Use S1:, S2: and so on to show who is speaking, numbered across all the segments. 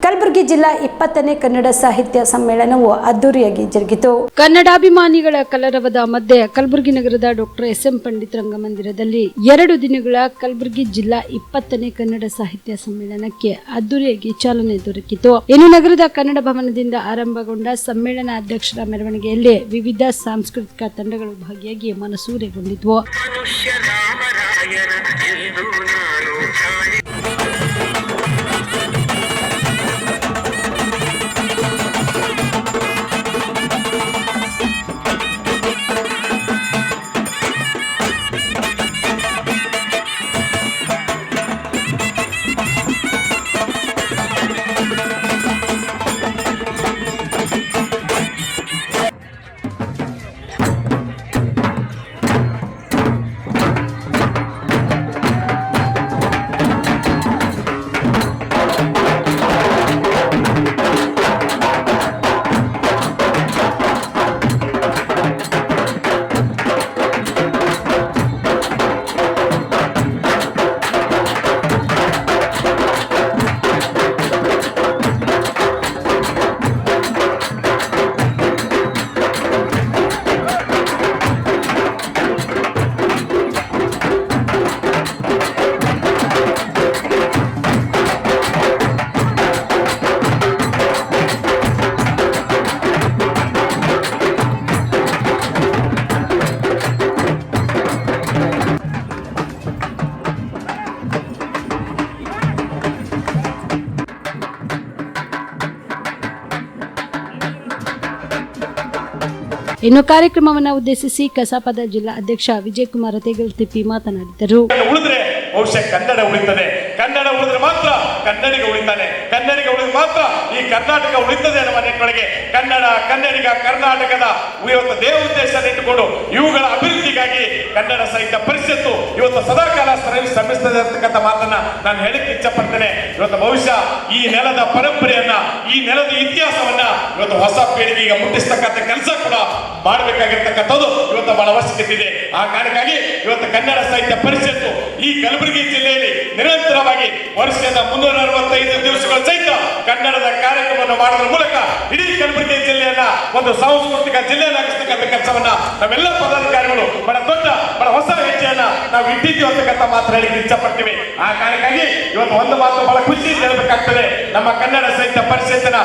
S1: ಕಲಬುರಗಿ ಜಿಲ್ಲಾ 20ನೇ ಕನ್ನಡ ಸಾಹಿತ್ಯ ಸಮ್ಮೇಳನವು ಅದ್ದೂರಿಯಾಗಿ ಜರುಗಿತು.
S2: ಕನ್ನಡಾಭಿಮಾನಿಗಳ ಕಲರವದ ಮಧ್ಯೆ ಕಲಬುರಗಿ ನಗರದ ಡಾಕ್ಟರ್ ಎಸ್.ಎಂ. ಪಂಡಿತ್ ರಂಗಮಂದಿರದಲ್ಲಿ 2 ದಿನಗಳ ಕಲಬುರಗಿ ಜಿಲ್ಲಾ 20ನೇ ಕನ್ನಡ ಸಾಹಿತ್ಯ ಸಮ್ಮೇಳನಕ್ಕೆ ಅದ್ದೂರಿಯಾಗಿ ಚಾಲನೆ ದೊರಕಿತು. ಇನ್ನು ನಗರದ ಕನ್ನಡ ಭವನದಿಂದ ಆರಂಭಗೊಂಡ ಸಮ್ಮೇಳನ ಅಧ್ಯಕ್ಷರ ಮೆರವಣಿಗೆಯಲ್ಲಿ ವಿವಿಧ ಸಾಂಸ್ಕೃತಿಕ ತಂಡಗಳು ಭಾಗಿಯಾಗಿ ಮನಸೂರೆಗೊಂಡಿದ್ವು. ಇನ್ನು ಕಾರ್ಯಕ್ರಮವನ್ನು ಉದ್ದೇಶಿಸಿ ಕಸಾಪದ ಜಿಲ್ಲಾ ಅಧ್ಯಕ್ಷ ವಿಜಯಕುಮಾರ್ ತೇಗಲ್ತಿಪ್ಪಿ ಮಾತನಾಡಿದರು.
S3: ಉಳಿದ್ರೆ ಬಹುಶಃ ಕನ್ನಡ ಉಳಿತದೆ, ಕನ್ನಡ ಉಳಿದ್ರೆ ಮಾತ್ರ ಕನ್ನಡಿಗ ಉಳಿತಾನೆ, ಕನ್ನಡಿಗ ಉಳಿದ್ರೆ ಮಾತ್ರ ಈ ಕರ್ನಾಟಕ ಉಳಿತದೆ ನಮ್ಮ ನಿಟ್ಟಿನೊಳಗೆ. ಕನ್ನಡ, ಕನ್ನಡಿಗ, ಕರ್ನಾಟಕದ ಇವತ್ತು ದೇವೋದ್ದೇಶ ಇಟ್ಟುಕೊಂಡು ಇವುಗಳ ಅಭಿವೃದ್ಧಿಗಾಗಿ ಕನ್ನಡ ಸಾಹಿತ್ಯ ಪರಿಷತ್ತು ಇವತ್ತು ಸದಾಕಾಲ ಶ್ರಮಿಸ್ತದೆ ಅಂತಕ್ಕಂಥ ಮಾತನ್ನ ನಾನು ಹೇಳಿಕ್ಕೆ ಇಚ್ಛಪಡ್ತೇನೆ. ಇವತ್ತು ಬಹುಶಃ ಈ ನೆಲದ ಪರಂಪರೆಯನ್ನ, ಈ ನೆಲದ ಇತಿಹಾಸವನ್ನ ಇವತ್ತು ಹೊಸ ಪೀಳಿಗೆಗೆ ಮುಟ್ಟಿಸ್ತಕ್ಕಂಥ ಕೆಲಸ ಕೂಡ ಮಾಡಬೇಕಾಗಿರ್ತಕ್ಕಂಥದ್ದು ಇವತ್ತು ಬಹಳ ಅವಶ್ಯಕತೆ ಇದೆ. ಆ ಕಾರಣಕ್ಕಾಗಿ ಇವತ್ತು ಕನ್ನಡ ಸಾಹಿತ್ಯ ಪರಿಷತ್ತು ಈ ಕಲಬುರಗಿ ಜಿಲ್ಲೆಯಲ್ಲಿ ನಿರಂತರವಾಗಿ ವರ್ಷದ 365 ದಿವಸಗಳ ಸಹಿತ ಕನ್ನಡದ ಕಾರ್ಯಕ್ರಮವನ್ನು ಮಾಡೋದ್ರ ಮೂಲಕ ಇಡೀ ಕಲಬುರಗಿ ಜಿಲ್ಲೆಯನ್ನ ಒಂದು ಸಾಂಸ್ಕೃತಿಕ ಜಿಲ್ಲೆಯನ್ನಾಗಿಸ್ತಕ್ಕಂಥ ಕೆಲಸವನ್ನ ನಾವೆಲ್ಲ ಪದಾಧಿಕಾರಿಗಳು ಬಹಳ ಹೊಸ ಹೆಜ್ಜೆಯನ್ನ ನಾವು ಇಟ್ಟಿದ್ದೀವಿ ಅಂತಕ್ಕಂಥ ಮಾತ್ರ ಹೇಳಿಕ್ಕೆ ಇಚ್ಛಪಡ್ತೀವಿ. ಆ ಕಾರಣಕ್ಕಾಗಿ ಇವತ್ತು ಒಂದು ಮಾತು ಬಹಳ ಖುಷಿ ಹೇಳಬೇಕಾಗ್ತದೆ. ನಮ್ಮ ಕನ್ನಡ ಸಾಹಿತ್ಯ ಪರಿಷತ್ತಿನ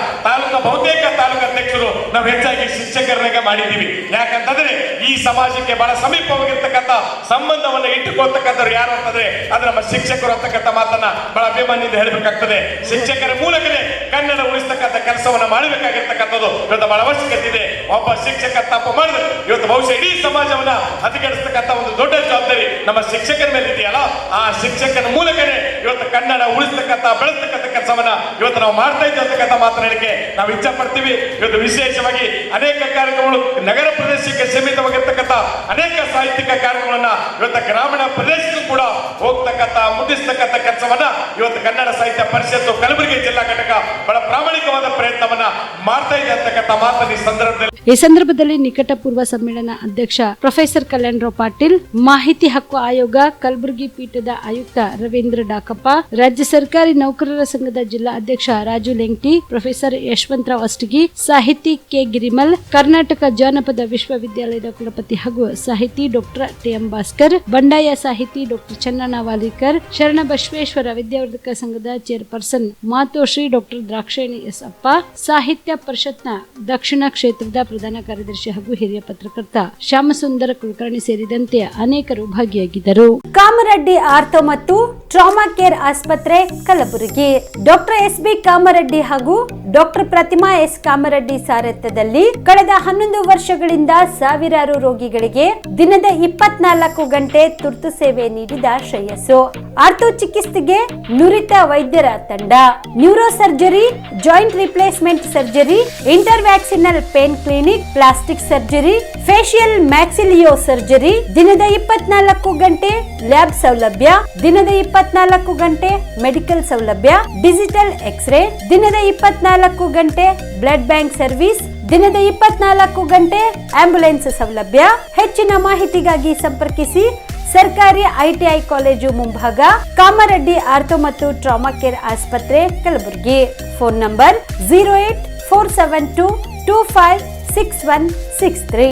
S3: ಬಹುತೇಕ ತಾಲೂಕು ಅಧ್ಯಕ್ಷರು ನಾವು ಹೆಚ್ಚಾಗಿ ಶಿಕ್ಷಕರನ್ನಾಗ ಮಾಡಿದ್ದೀವಿ. ಯಾಕಂತಂದ್ರೆ ಈ ಸಮಾಜಕ್ಕೆ ಬಹಳ ಸಮೀಪವಾಗಿರ್ತಕ್ಕಂಥ ಸಂಬಂಧವನ್ನ ಇಟ್ಟುಕೊಳ್ತಕ್ಕಂಥವ್ರು ಯಾರು ಅಂತಂದ್ರೆ ಅದು ನಮ್ಮ ಶಿಕ್ಷಕರು ಅಂತಕ್ಕಂಥ ಮಾತನ್ನ ಬಹಳ ಅಭಿಮಾನಿಯಿಂದ ಹೇಳಬೇಕಾಗ್ತದೆ. ಶಿಕ್ಷಕರ ಮೂಲಕನೇ ಕನ್ನಡ ಉಳಿಸ್ತಕ್ಕಂಥ ಕೆಲಸವನ್ನ ಮಾಡಬೇಕಾಗಿರ್ತಕ್ಕಂಥದ್ದು ಇವತ್ತು ಬಹಳ ಅವಶ್ಯಕತೆ ಇದೆ. ಒಬ್ಬ ಶಿಕ್ಷಕ ತಪ್ಪು ಮಾಡಿದ್ರೆ ಇವತ್ತು ಬಹುಶಃ ಇಡೀ ಸಮಾಜವನ್ನ ಹದಗೆಡಿಸ್ತಕ್ಕಂಥ ಒಂದು ದೊಡ್ಡ ಜವಾಬ್ದಾರಿ ನಮ್ಮ ಶಿಕ್ಷಕರ ಮೇಲೆ ಇದೆಯಲ್ಲ, ಆ ಶಿಕ್ಷಕನ ಮೂಲಕನೇ ಇವತ್ತು ಕನ್ನಡ ಉಳಿಸ್ತಕ್ಕಂಥ ಬೆಳೆಸ್ತಕ್ಕಂಥ ಕೆಲಸವನ್ನ ಇವತ್ತು ನಾವು ಮಾಡ್ತಾ ಇದ್ದೇವೆ ಅಂತಕ್ಕಂಥ ಮಾತನಾಡಿಕೆ ನಾವು ಇಚ್ಛೆ ಪಡ್ತೀವಿ. ಇವತ್ತು ವಿಶೇಷವಾಗಿ ಅನೇಕ ಕಾರ್ಯಕ್ರಮಗಳು ನಗರ ಪ್ರದೇಶಕ್ಕೆ ಸೀಮಿತವಾಗಿರ್ತಕ್ಕಂಥ ಅನೇಕ ಸಾಹಿತ್ಯಿಕ ಕಾರ್ಯಕ್ರಮಗಳನ್ನ ಇವತ್ತು ಗ್ರಾಮೀಣ ಪ್ರದೇಶಕ್ಕೂ ಕೂಡ ಹೋಗ್ತಕ್ಕಂಥ ಮುಟ್ಟಿಸ್ತಕ್ಕಂಥ ಕೆಲಸವನ್ನ ಇವತ್ತು ಕನ್ನಡ ಸಾಹಿತ್ಯ ಪರಿಷತ್ತು ಕಲಬುರಗಿ ಜಿಲ್ಲಾ ಘಟಕ ಬಹಳ ಪ್ರಾಮಾಣಿಕವಾದ ಪ್ರಯತ್ನವನ್ನ ಮಾಡ್ತಾ ಇದೆ ಅಂತಕ್ಕಂಥ ಮಾತನ್ನು
S2: ಈ ಸಂದರ್ಭದಲ್ಲಿ ನಿಕಟಪೂರ್ವ ಸಮ್ಮೇಳನ ಅಧ್ಯಕ್ಷ ಪ್ರೊಫೆಸರ್ ಕಲ್ಯಾಣರಾವ್ ಪಾಟೀಲ್, ಮಾಹಿತಿ ಹಕ್ಕು ಆಯೋಗ ಕಲಬುರಗಿ ಪೀಠದ ಆಯುಕ್ತ ರವೀಂದ್ರ ಡಾಕಪ್ಪ, ರಾಜ್ಯ ಸರ್ಕಾರಿ ನೌಕರರ ಸಂಘದ ಜಿಲ್ಲಾ ಅಧ್ಯಕ್ಷ ರಾಜು ಲೆಂಗ್ಟಿ, ಪ್ರೊಫೆಸರ್ ಯಶವಂತರಾವ್ ಅಷ್ಟಗಿ, ಸಾಹಿತಿ ಕೆ ಗಿರಿಮಲ್, ಕರ್ನಾಟಕ ಜಾನಪದ ವಿಶ್ವವಿದ್ಯಾಲಯದ ಕುಲಪತಿ ಹಾಗೂ ಸಾಹಿತಿ ಡಾಕ್ಟರ್ ಟಿ.ಎಂ. ಭಾಸ್ಕರ್, ಬಂಡಾಯ ಸಾಹಿತಿ ಡಾಕ್ಟರ್ ಚನ್ನಣ್ಣ ವಾಲಿಕರ್, ಶರಣ ಬಸವೇಶ್ವರ ವಿದ್ಯಾವರ್ಧಕ ಸಂಘದ chairperson Matoshri doctor Drakshayani S ಅಪ್ಪ, ಸಾಹಿತ್ಯ ಪರಿಷತ್ನ ದಕ್ಷಿಣ ಕ್ಷೇತ್ರದ ಪ್ರಧಾನ ಕಾರ್ಯದರ್ಶಿ ಹಾಗೂ ಹಿರಿಯ ಪತ್ರಕರ್ತ ಶ್ಯಾಮಸುಂದರ ಕುಲಕರ್ಣಿ ಸೇರಿದಂತೆ ಅನೇಕರು ಭಾಗಿಯಾಗಿದ್ದರು.
S1: ಕಾಮರೆಡ್ಡಿ ಆರ್ಥೋ ಮತ್ತು ಟ್ರಾಮಾ ಕೇರ್ ಆಸ್ಪತ್ರೆ ಕಲಬುರಗಿ ಡಾಕ್ಟರ್ ಎಸ್.ಬಿ. ಕಾಮರೆಡ್ಡಿ ಹಾಗೂ ಡಾಕ್ಟರ್ ಪ್ರತಿಮಾ ಎಸ್. ಕಾಮರೆಡ್ಡಿ ಸಾರಥ್ಯದಲ್ಲಿ ಕಳೆದ 11 ವರ್ಷಗಳಿಂದ ಸಾವಿರಾರು ರೋಗಿಗಳಿಗೆ ದಿನದ 24 ಗಂಟೆ ತುರ್ತು ಸೇವೆ ನೀಡಿದ ಶ್ರೇಯಸ್ಸು. ಆರ್ಥೋ ಚಿಕಿತ್ಸೆಗೆ ನುರಿತ ವೈದ್ಯರ ತಂಡ, neuro surgery, joint replacement surgery, interventional pain clinic, plastic surgery, facial maxillo surgery, ದಿನದ 24 ಗಂಟೆ ಲ್ಯಾಬ್ ಸೌಲಭ್ಯ, ದಿನದ 24 ಗಂಟೆ ಮೆಡಿಕಲ್ ಸೌಲಭ್ಯ, ಡಿಜಿಟಲ್ ಎಕ್ಸ್ರೇ, ದಿನದ 24 ಗಂಟೆ ಬ್ಲಡ್ ಬ್ಯಾಂಕ್ ಸರ್ವಿಸ್, ದಿನದ 24 ಗಂಟೆ ಆಂಬ್ಯುಲೆನ್ಸ್ ಸೌಲಭ್ಯ. ಹೆಚ್ಚಿನ ಮಾಹಿತಿಗಾಗಿ ಸಂಪರ್ಕಿಸಿ ಸರ್ಕಾರಿ ಐಟಿಐ ಕಾಲೇಜು ಮುಂಭಾಗ, ಕಾಮರೆಡ್ಡಿ ಆರ್ಥೋ ಮತ್ತು ಟ್ರಾಮಾ ಕೇರ್ ಆಸ್ಪತ್ರೆ, ಕಲಬುರಗಿ. Phone number 084722566163.